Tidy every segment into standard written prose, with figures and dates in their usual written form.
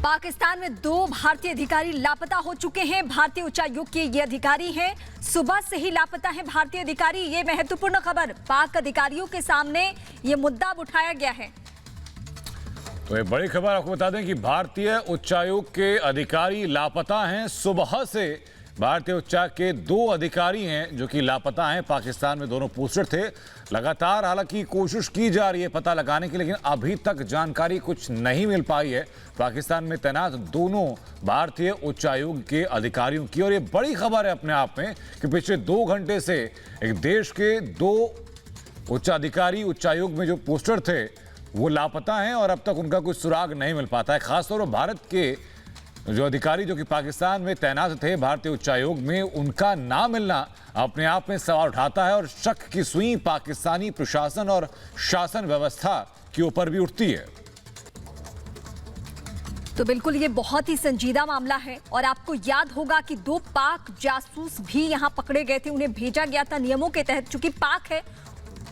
पाकिस्तान में 2 भारतीय अधिकारी लापता हो चुके हैं। भारतीय उच्चायोग के ये अधिकारी हैं, सुबह से ही लापता हैं भारतीय अधिकारी। ये महत्वपूर्ण खबर, पाक अधिकारियों के सामने ये मुद्दा उठाया गया है। तो एक बड़ी खबर आपको बता दें कि भारतीय उच्चायोग के अधिकारी लापता हैं। सुबह से भारतीय उच्चायोग के 2 अधिकारी हैं जो कि लापता हैं। पाकिस्तान में दोनों पोस्टेड थे। लगातार हालांकि कोशिश की जा रही है पता लगाने की, लेकिन अभी तक जानकारी कुछ नहीं मिल पाई है पाकिस्तान में तैनात दोनों भारतीय उच्चायोग के अधिकारियों की। और ये बड़ी खबर है अपने आप में कि पिछले 2 घंटे से एक देश के 2 उच्चाधिकारी उच्चायोग में जो पोस्टेड थे वो लापता हैं और अब तक उनका कोई सुराग नहीं मिल पाता है। खासतौर पर भारत के जो अधिकारी जो कि पाकिस्तान में तैनात थे भारतीय उच्चायोग में, उनका ना मिलना अपने आप में सवाल उठाता है और शक की सुई पाकिस्तानी प्रशासन और शासन व्यवस्था के ऊपर भी उठती है। तो बिल्कुल ये बहुत ही संजीदा मामला है और आपको याद होगा कि 2 पाक जासूस भी यहां पकड़े गए थे। उन्हें भेजा गया था नियमों के तहत। चूंकि पाक है,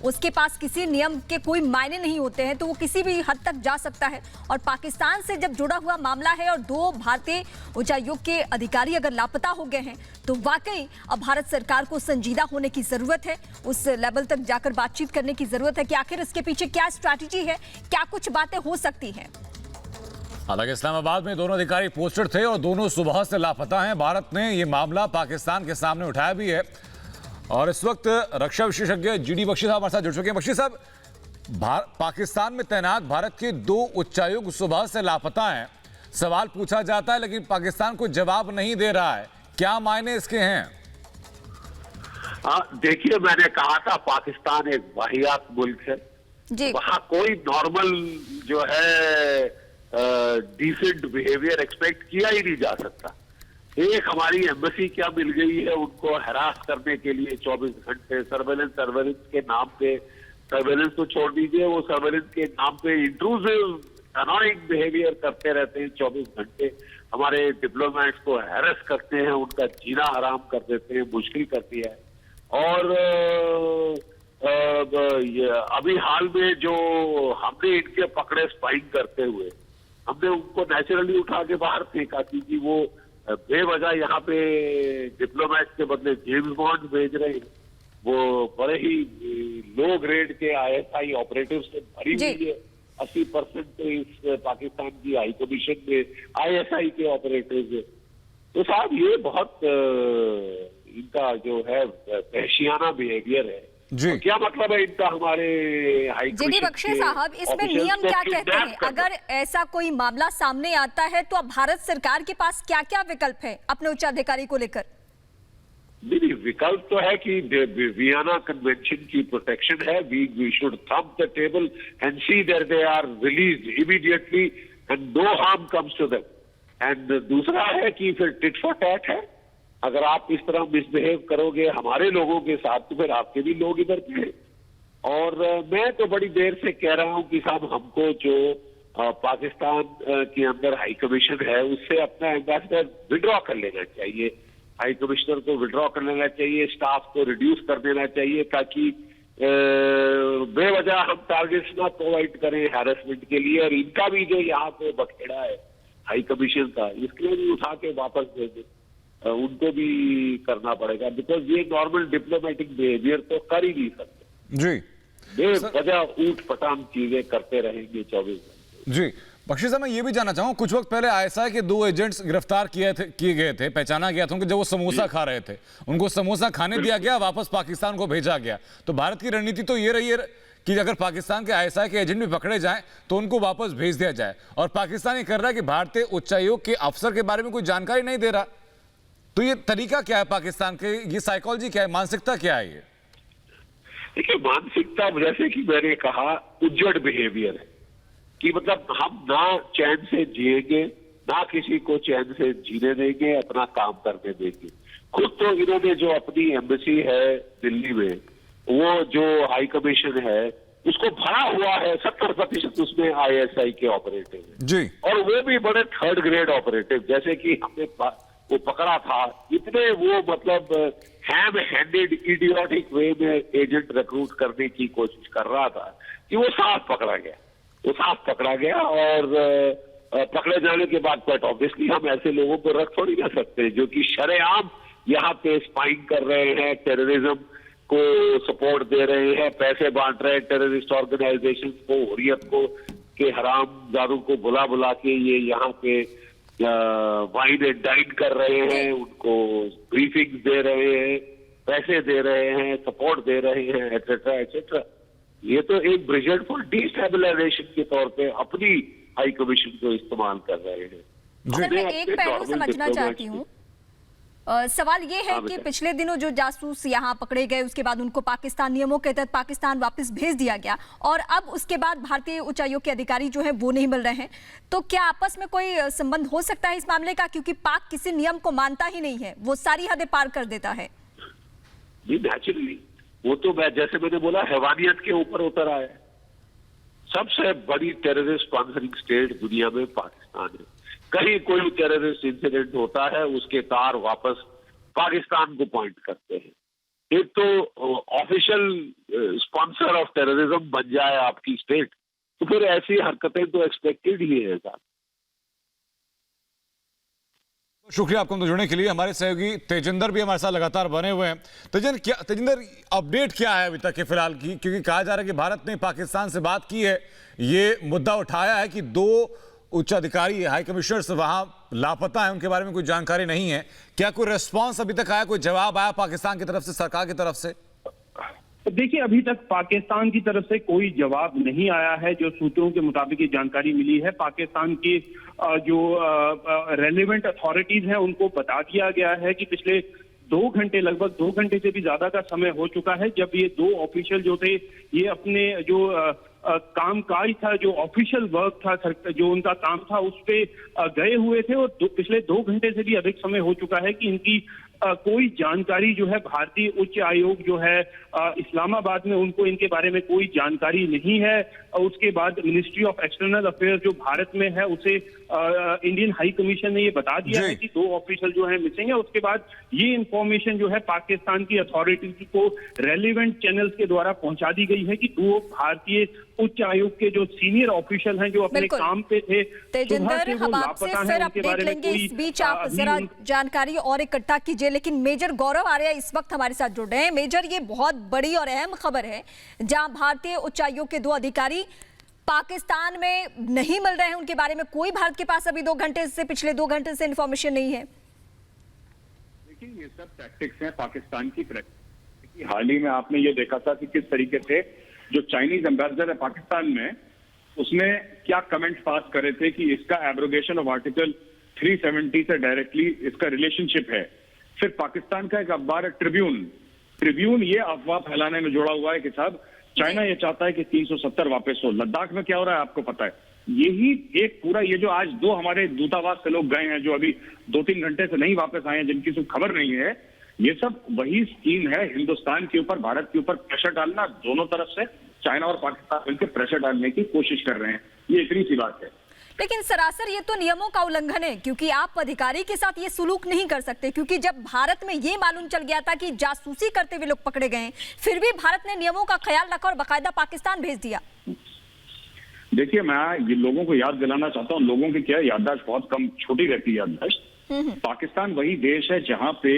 उसके पास किसी नियम के कोई मायने नहीं होते हैं, तो वो किसी भी हद तक जा सकता है। और पाकिस्तान से जब जुड़ा हुआ मामला है और 2 भारतीय उच्चायोग के अधिकारी अगर लापता हो गए हैं, तो वाकई अब भारत सरकार को संजीदा होने की जरूरत है। उस लेवल तक जाकर बातचीत करने की जरूरत है कि आखिर इसके पीछे क्या स्ट्रैटेजी है, क्या कुछ बातें हो सकती हैं। हालांकि इस्लामाबाद में दोनों अधिकारी पोस्टेड थे और दोनों सुबह से लापता हैं। भारत ने ये मामला पाकिस्तान के सामने उठाया भी है और इस वक्त रक्षा विशेषज्ञ जीडी बख्शी साहब हमारे साथ जुड़ चुके हैं। बख्शी साहब, पाकिस्तान में तैनात भारत के 2 उच्चायोग सुबह से लापता हैं। सवाल पूछा जाता है लेकिन पाकिस्तान को जवाब नहीं दे रहा है। क्या मायने इसके हैं? देखिए, मैंने कहा था पाकिस्तान एक वाहियात मुल्क है जी। वहां कोई नॉर्मल जो है डिसेंट बिहेवियर एक्सपेक्ट किया ही नहीं जा सकता। एक हमारी एम्बेसी क्या मिल गई है उनको हरास करने के लिए 24 घंटे सर्वेलेंस के नाम पे। सर्वेलेंस तो छोड़ दीजिए, वो सर्वेलेंस के नाम पे इंट्रूसिव अनोइंग बिहेवियर करते रहते हैं 24 घंटे। हमारे डिप्लोमेट्स को हैरेस करते हैं, उनका जीना हराम कर देते हैं, मुश्किल कर दिया है। और अभी हाल में जो हमने इनके पकड़े स्पाइंग करते हुए, हमने उनको नेचुरली उठा के बाहर फेंका क्योंकि वो बेवजह यहाँ पे डिप्लोमेट के बदले जेम्स बॉन्ड भेज रहे हैं। वो बड़े ही लो ग्रेड के आईएसआई ऑपरेटिव से भरी हुई है। 80% तो इस पाकिस्तान की हाई कमीशन में आईएसआई के ऑपरेटिव है। तो साहब ये बहुत इनका जो है वहशियाना बिहेवियर है। तो क्या मतलब है इनका हमारे हाई जीडी बख्शी साहब, इसमें नियम क्या कहते हैं? अगर ऐसा कोई मामला सामने आता है तो अब भारत सरकार के पास क्या क्या विकल्प है अपने उच्चाधिकारी को लेकर? नहीं, विकल्प तो है कि वियना कन्वेंशन की प्रोटेक्शन है। We should thump the table and see that they are released immediately and no harm comes to them. And दूसरा है कि फिर टिट फॉर टैट है। अगर आप इस तरह मिसबिहेव करोगे हमारे लोगों के साथ तो फिर आपके भी लोग इधर पे हैं। और मैं तो बड़ी देर से कह रहा हूं कि साहब हमको जो पाकिस्तान के अंदर हाई कमीशन है उससे अपना एम्बेसडर विड्रॉ कर लेना चाहिए। हाई कमिश्नर को विड्रॉ कर लेना चाहिए, स्टाफ को रिड्यूस कर देना चाहिए ताकि बेवजह हम टारगेट्स ना प्रोवाइड करें हैरेसमेंट के लिए। और इनका भी जो यहाँ पे बखेड़ा है हाई कमीशन का, इसके भी उठा के वापस दे दें, उनको भी करना पड़ेगा। बिकॉज ये नॉर्मल डिप्लोमेटिक बिहेवियर तो कर ही नहीं सकते जी। बेवजह ऊट पटांग चीजें करते रहेंगे 24 घंटे जी। बख्शी साहब, मैं ये भी जानना चाहूँ, कुछ वक्त पहले आईएसआई के 2 एजेंट्स गिरफ्तार किए गए थे, पहचाना गया था उनको जब वो समोसा खा रहे थे। उनको समोसा खाने दिया गया, वापस पाकिस्तान को भेजा गया। तो भारत की रणनीति तो ये रही है कि अगर पाकिस्तान के आईएसआई के एजेंट भी पकड़े जाएं तो उनको वापस भेज दिया जाए। और पाकिस्तान ये कर रहा है कि भारतीय उच्चायोग के अफसर के बारे में कोई जानकारी नहीं दे रहा। तो ये तरीका क्या है पाकिस्तान के, ये साइकोलॉजी क्या है, मानसिकता क्या है? ये देखिए, मानसिकता जैसे कि मैंने कहा उज्जड़ बिहेवियर है कि मतलब हम ना चैन से जिएंगे ना किसी को चैन से जीने देंगे, अपना काम करने देंगे। खुद तो इन्होंने जो अपनी एम्बेसी है दिल्ली में, वो जो हाई कमीशन है उसको भरा हुआ है 70% उसमें आईएसआई के ऑपरेटिव है जी। और वो भी बड़े 3rd ग्रेड ऑपरेटिव, जैसे कि हमने वो पकड़ा था। इतने वो मतलब हैम हैंडेड इडियोटिक वे में एजेंट रिक्रूट करने की कोशिश कर रहा था कि वो साफ पकड़ा गया। और पकड़े जाने के बाद क्वाइट ऑब्वियसली हम ऐसे लोगों को रख थोड़ी ना सकते जो कि शरेआम यहाँ पे स्पाइंग कर रहे हैं, टेररिज्म को सपोर्ट दे रहे हैं, पैसे बांट रहे हैं टेररिस्ट ऑर्गेनाइजेशन को, हुर्रियत को के हराम जादू को बुला बुला के ये यहाँ पे वाइन एंड डाइन कर रहे हैं, उनको ब्रीफिंग दे रहे हैं, पैसे दे रहे हैं, सपोर्ट दे रहे हैं, एटसेट्रा एटसेट्रा। ये तो एक ब्रिजेंट फॉर डिस्टेबलाइजेशन के तौर पे अपनी हाई कमीशन को इस्तेमाल कर रहे हैं। सर मैं एक पहलू समझना चाहती हूँ। सवाल ये है कि पिछले दिनों जो जासूस यहाँ पकड़े गए उसके बाद उनको पाकिस्तान नियमों के तहत पाकिस्तान वापस भेज दिया गया और अब उसके बाद भारतीय उच्चायोग के अधिकारी जो है वो नहीं मिल रहे हैं, तो क्या आपस में कोई संबंध हो सकता है इस मामले का? क्योंकि पाक किसी नियम को मानता ही नहीं है, वो सारी हदें पार कर देता है। जी नेचुरली, वो तो जैसे मैंने बोला हैवानियत के ऊपर उतर आया है। सबसे बड़ी टेररिस्ट स्पॉन्सरिंग स्टेट दुनिया में पाकिस्तान है। कहीं कोई टेररिस्ट इंसिडेंट होता है उसके तार वापस पाकिस्तान को पॉइंट करते हैं। एक तो ऑफिशियल स्पॉन्सर ऑफ टेररिज्म बन जाए आपकी स्टेट, तो फिर ऐसी हरकतें तो एक्सपेक्टेड ही है साहब। शुक्रिया आपको हमसे जुड़ने के लिए। हमारे सहयोगी तेजिंदर भी हमारे साथ लगातार बने हुए हैं। तेजिंदर अपडेट क्या है अभी तक के फिलहाल की, क्योंकि कहा जा रहा है कि भारत ने पाकिस्तान से बात की है, ये मुद्दा उठाया है कि 2 उच्च अधिकारी हाई कमिश्नर्स वहां लापता है, उनके बारे में कोई जानकारी नहीं है। क्या कोई रिस्पांस अभी तक आया, कोई जवाब आया पाकिस्तान की तरफ से, सरकार की तरफ से? देखिए अभी तक पाकिस्तान की तरफ से कोई जवाब नहीं आया है। जो सूत्रों के मुताबिक ये जानकारी मिली है, पाकिस्तान की जो रेलेवेंट अथॉरिटीज हैं उनको बता दिया गया है कि पिछले 2 घंटे, लगभग 2 घंटे से भी ज्यादा का समय हो चुका है जब ये 2 ऑफिशियल जो थे ये अपने जो कामकाज था, जो ऑफिशियल वर्क था, जो उनका काम था उस पे गए हुए थे और पिछले 2 घंटे से भी अधिक समय हो चुका है कि इनकी कोई जानकारी जो है भारतीय उच्च आयोग जो है इस्लामाबाद में, उनको इनके बारे में कोई जानकारी नहीं है। उसके बाद मिनिस्ट्री ऑफ एक्सटर्नल अफेयर्स जो भारत में है उसे इंडियन हाई कमीशन ने ये बता दिया है कि 2 ऑफिशियल जो है मिसिंग है। उसके बाद ये इंफॉर्मेशन जो है पाकिस्तान की अथॉरिटीज को रेलिवेंट चैनल्स के द्वारा पहुंचा दी गई है कि 2 भारतीय उच्च आयोग के जो सीनियर ऑफिशियल हैं जो अपने काम पे थे, तेजिंदर हम आपसे फिर अपडेट लेंगे। इस बीच आप जरा जानकारी और इकट्ठा कीजिए, लेकिन मेजर गौरव आर्या इस वक्त हमारे साथ जुड़ रहे हैं। मेजर, ये बहुत बड़ी और अहम खबर है जहां भारतीय उच्चायोग के 2 अधिकारी पाकिस्तान में नहीं मिल रहे हैं, उनके बारे में कोई भारत के पास अभी पिछले 2 घंटे से इंफॉर्मेशन नहीं है। देखिए ये सब टैक्टिक्स हैं पाकिस्तान की। हाल ही में आपने ये देखा था कि किस तरीके से जो चाइनीज एम्बेसडर है पाकिस्तान में, उसने क्या कमेंट पास करे थे कि इसका एब्रोगेशन ऑफ आर्टिकल 370 से डायरेक्टली इसका रिलेशनशिप है। फिर पाकिस्तान का एक अखबार है ट्रिब्यून ये अफवाह फैलाने में जुड़ा हुआ है कि साहब चाइना ये चाहता है कि 370 वापस हो। लद्दाख में क्या हो रहा है आपको पता है। यही एक पूरा ये जो आज 2 हमारे दूतावास से लोग गए हैं जो अभी 2-3 घंटे से नहीं वापस आए हैं, जिनकी सिर्फ खबर नहीं है, ये सब वही स्कीम है हिंदुस्तान के ऊपर, भारत के ऊपर प्रेशर डालना। दोनों तरफ से चाइना और पाकिस्तान मिलकर प्रेशर डालने की कोशिश कर रहे हैं। ये इतनी सी बात है। लेकिन सरासर ये तो नियमों का उल्लंघन है, क्योंकि आप अधिकारी के साथ ये सुलूक नहीं कर सकते, क्योंकि जब भारत में ये मालूम चल गया था कि जासूसी करते हुए लोग पकड़े गए, फिर भी भारत ने नियमों का ख्याल रखा और बाकायदा पाकिस्तान भेज दिया। देखिए मैं ये लोगों को याद दिलाना चाहता हूँ, लोगों की क्या याददाश्त बहुत कम, छोटी रहती है याददाश्त। पाकिस्तान वही देश है जहां पे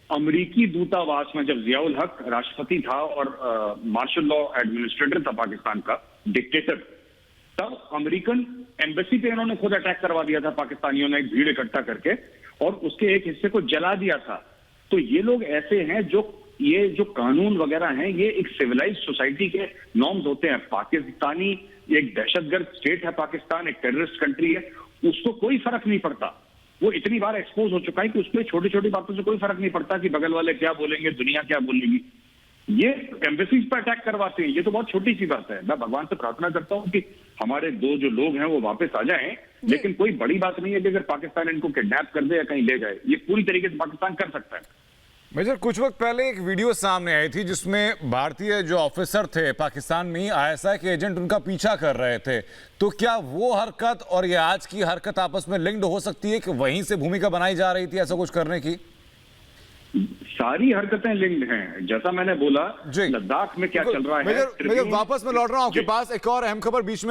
अमेरिकी दूतावास में जब जियाउल हक राष्ट्रपति था और मार्शल लॉ एडमिनिस्ट्रेटर था पाकिस्तान का, डिक्टेटर, तब अमेरिकन एम्बेसी पे इन्होंने खुद अटैक करवा दिया था पाकिस्तानियों ने, एक भीड़ इकट्ठा करके, और उसके एक हिस्से को जला दिया था। तो ये लोग ऐसे हैं जो ये जो कानून वगैरह हैं ये एक सिविलाइज्ड सोसाइटी के नॉर्म्स होते हैं। पाकिस्तानी एक दहशतगर्द स्टेट है पाकिस्तान, एक टेररिस्ट कंट्री है, उसको कोई फर्क नहीं पड़ता। वो इतनी बार एक्सपोज हो चुका है कि उसमें छोटी छोटी बातों से कोई फर्क नहीं पड़ता कि बगल वाले क्या बोलेंगे, दुनिया क्या बोलेगी। ये एम्बेसीज पर अटैक करवाते हैं, ये तो बहुत छोटी सी बात है। मैं भगवान से प्रार्थना करता हूँ कि हमारे 2 जो लोग हैं वो वापस आ जाएं, लेकिन कोई बड़ी बात नहीं है कि अगर पाकिस्तान इनको किडनैप कर दे या कहीं ले जाए, ये पूरी तरीके से पाकिस्तान कर सकता है। मेजर, कुछ वक्त पहले एक वीडियो सामने आई थी जिसमें भारतीय जो ऑफिसर थे पाकिस्तान में, ISI के एजेंट उनका पीछा कर रहे थे। तो क्या वो हरकत और ये आज की हरकत आपस में लिंक्ड हो सकती है कि वहीं से भूमिका बनाई जा रही थी ऐसा कुछ करने की? सारी हरकतें लिंक्ड हैं। जैसा मैंने बोला, जी। लद्दाख में क्या चल रहा है। मेजर वापस मैं लौट रहा हूं आपके पास। एक और अहम खबर बीच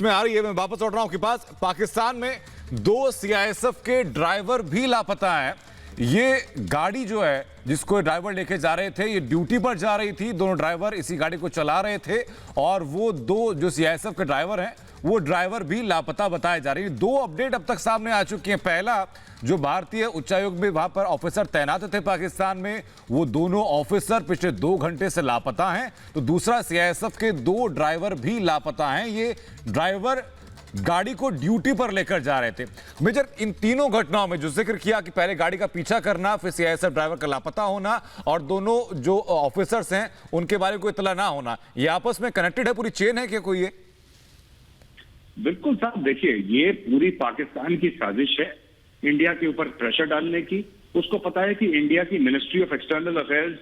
में आ रही है, मैं वापस लौट रहा हूं आपके पास। पाकिस्तान में 2 सीआईएसएफ के ड्राइवर भी लापता हैं। ये गाड़ी जो है जिसको ड्राइवर लेके जा रहे थे, ये ड्यूटी पर जा रही थी, दोनों ड्राइवर इसी गाड़ी को चला रहे थे और वो 2 जो सीआईएसएफ के ड्राइवर हैं वो ड्राइवर भी लापता बताए जा रहे हैं। 2 अपडेट अब तक सामने आ चुकी हैं। पहला, जो भारतीय उच्चायोग में वहां पर ऑफिसर तैनात थे पाकिस्तान में, वो दोनों ऑफिसर पिछले 2 घंटे से लापता हैं। तो दूसरा, सीआईएसएफ के 2 ड्राइवर भी लापता हैं। ये ड्राइवर गाड़ी को ड्यूटी पर लेकर जा रहे थे। मेजर, इन तीनों घटनाओं में जो जिक्र किया कि पहले गाड़ी का पीछा करना, फिर सीआईएसएफ ड्राइवर का लापता होना और दोनों जो ऑफिसर्स हैं उनके बारे में कोई इत्तला ना होना, ये आपस में कनेक्टेड है? पूरी चेन है क्या कोई ये? बिल्कुल साहब, देखिए, ये पूरी पाकिस्तान की साजिश है इंडिया के ऊपर प्रेशर डालने की। उसको पता है कि इंडिया की ministry of external affairs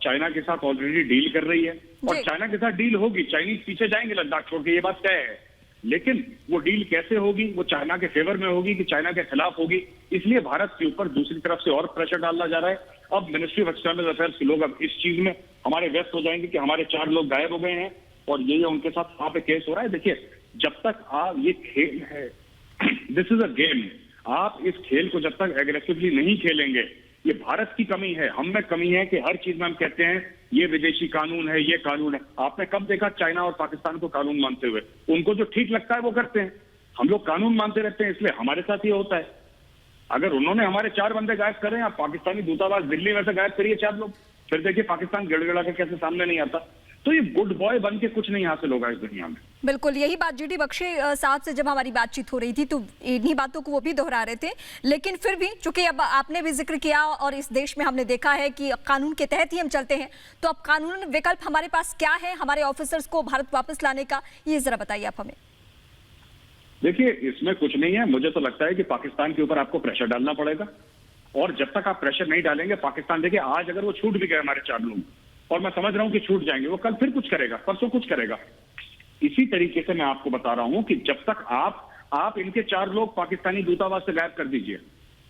China के साथ ऑलरेडी डील कर रही है और चाइना के साथ डील होगी। चाइनीज पीछे जाएंगे लद्दाख छोड़ के, ये बात तय है। लेकिन वो डील कैसे होगी? वो चाइना के फेवर में होगी कि चाइना के खिलाफ होगी? इसलिए भारत के ऊपर दूसरी तरफ से और प्रेशर डाला जा रहा है। अब मिनिस्ट्री ऑफ एक्सटर्नल अफेयर्स के लोग अब इस चीज में हमारे व्यस्त हो जाएंगे कि हमारे 4 लोग गायब हो गए हैं और ये उनके साथ वहां पे केस हो रहा है। देखिए, जब तक आप, ये खेल है, दिस इज अ गेम। आप इस खेल को जब तक एग्रेसिवली नहीं खेलेंगे, ये भारत की कमी है, हम में कमी है कि हर चीज में हम कहते हैं ये विदेशी कानून है, ये कानून है। आपने कब देखा चाइना और पाकिस्तान को कानून मानते हुए? उनको जो ठीक लगता है वो करते हैं। हम लोग कानून मानते रहते हैं, इसलिए हमारे साथ ये होता है। अगर उन्होंने हमारे 4 बंदे गायब करे, आप पाकिस्तानी दूतावास दिल्ली में से गायब करिए 4 लोग, फिर देखिए पाकिस्तान गिड़गिड़ा के कैसे सामने नहीं आता। तो ये गुड बॉय बन के कुछ नहीं हासिल होगा इस दुनिया में। बिल्कुल, यही बात जीडी बख्शी साहब से जब हमारी बातचीत हो रही थी तो इन्हीं बातों को वो भी दोहरा रहे थे। लेकिन फिर भी चूंकि अब आपने भी जिक्र किया और इस देश में हमने देखा है कि कानून के तहत ही हम चलते हैं, तो अब कानून विकल्प हमारे पास क्या है हमारे ऑफिसर्स को भारत वापस लाने का, ये जरा बताइए आप हमें। देखिए, इसमें कुछ नहीं है। मुझे तो लगता है कि पाकिस्तान के ऊपर आपको प्रेशर डालना पड़ेगा और जब तक आप प्रेशर नहीं डालेंगे, पाकिस्तान, देखिए आज अगर वो छूट भी गए हमारे 4 लोग, और मैं समझ रहा हूं कि छूट जाएंगे, वो कल फिर कुछ करेगा, परसों कुछ करेगा। इसी तरीके से मैं आपको बता रहा हूं कि जब तक आप इनके 4 लोग पाकिस्तानी दूतावास से गायब कर दीजिए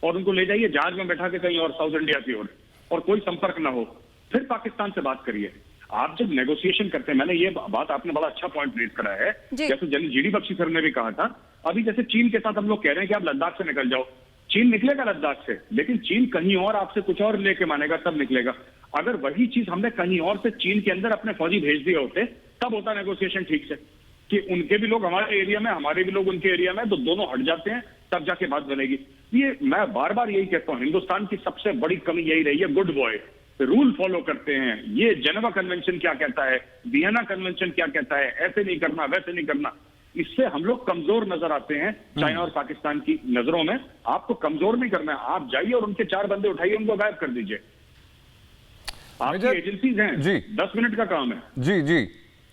और उनको ले जाइए जहाज में बैठा के कहीं और साउथ इंडिया की ओर, और कोई संपर्क ना हो, फिर पाकिस्तान से बात करिए। आप जब नेगोशिएशन करते हैं, मैंने ये बात, आपने बड़ा अच्छा पॉइंट रेज करा है, जैसे जीडी बख्शी सर ने भी कहा था, अभी जैसे चीन के साथ हम लोग कह रहे हैं कि आप लद्दाख से निकल जाओ। चीन निकलेगा लद्दाख से, लेकिन चीन कहीं और आपसे कुछ और लेके मानेगा, तब निकलेगा। अगर वही चीज हमने कहीं और से चीन के अंदर अपने फौजी भेज दिए होते, तब होता नेगोशिएशन ठीक से, कि उनके भी लोग हमारे एरिया में, हमारे भी लोग उनके एरिया में, तो दोनों हट जाते हैं, तब जाके बात बनेगी। ये मैं बार बार यही कहता हूं, हिंदुस्तान की सबसे बड़ी कमी यही रही है, गुड बॉय, रूल फॉलो करते हैं। ये जेनेवा कन्वेंशन क्या कहता है, वियना कन्वेंशन क्या कहता है, ऐसे नहीं करना, वैसे नहीं करना, इससे हम लोग कमजोर नजर आते हैं चाइना और पाकिस्तान की नजरों में। आपको कमजोर नहीं करना है, आप जाइए और उनके 4 बंदे उठाइए, उनको गायब कर दीजिए। आपकी एजेंसीज हैं जी, 10 मिनट का काम है। जी जी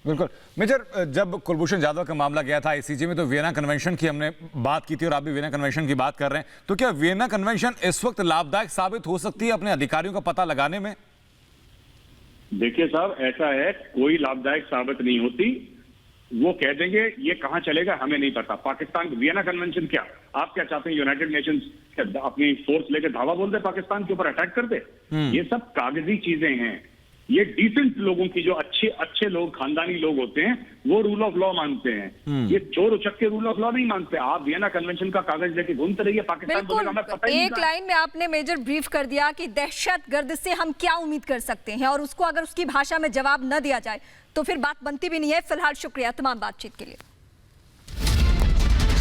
बिल्कुल। मेजर, जब कुलभूषण जाधव का मामला गया था आईसीजे में, तो वियना कन्वेंशन की हमने बात की थी और आप भी वियना कन्वेंशन की बात कर रहे हैं, तो क्या वियना कन्वेंशन इस वक्त लाभदायक साबित हो सकती है अपने अधिकारियों का पता लगाने में? देखिए साहब, ऐसा है, कोई लाभदायक साबित नहीं होती। वो कह देंगे ये कहां चलेगा हमें नहीं पता। पाकिस्तान, वियना कन्वेंशन क्या, आप क्या चाहते हैं यूनाइटेड नेशंस अपनी फोर्स लेके धावा बोल दे, पाकिस्तान के ऊपर अटैक कर दे? ये सब कागजी चीजें हैं। ये डिसेंट लोगों की, जो अच्छे लोग, खानदानी लोग होते हैं, वो रूल ऑफ लॉ मानते हैं। ये चोर उचक्के रूल ऑफ लॉ नहीं मानते। आप वियना कन्वेंशन का कागज लेके घूमते रहिए, पाकिस्तान बोलेगा हमें पता ही नहीं। एक लाइन में आपने मेजर ब्रीफ कर दिया कि दहशतगर्द से हम क्या उम्मीद कर सकते हैं, और उसको अगर उसकी भाषा में जवाब न दिया जाए तो फिर बात बनती भी नहीं है। फिलहाल शुक्रिया तमाम बातचीत के लिए।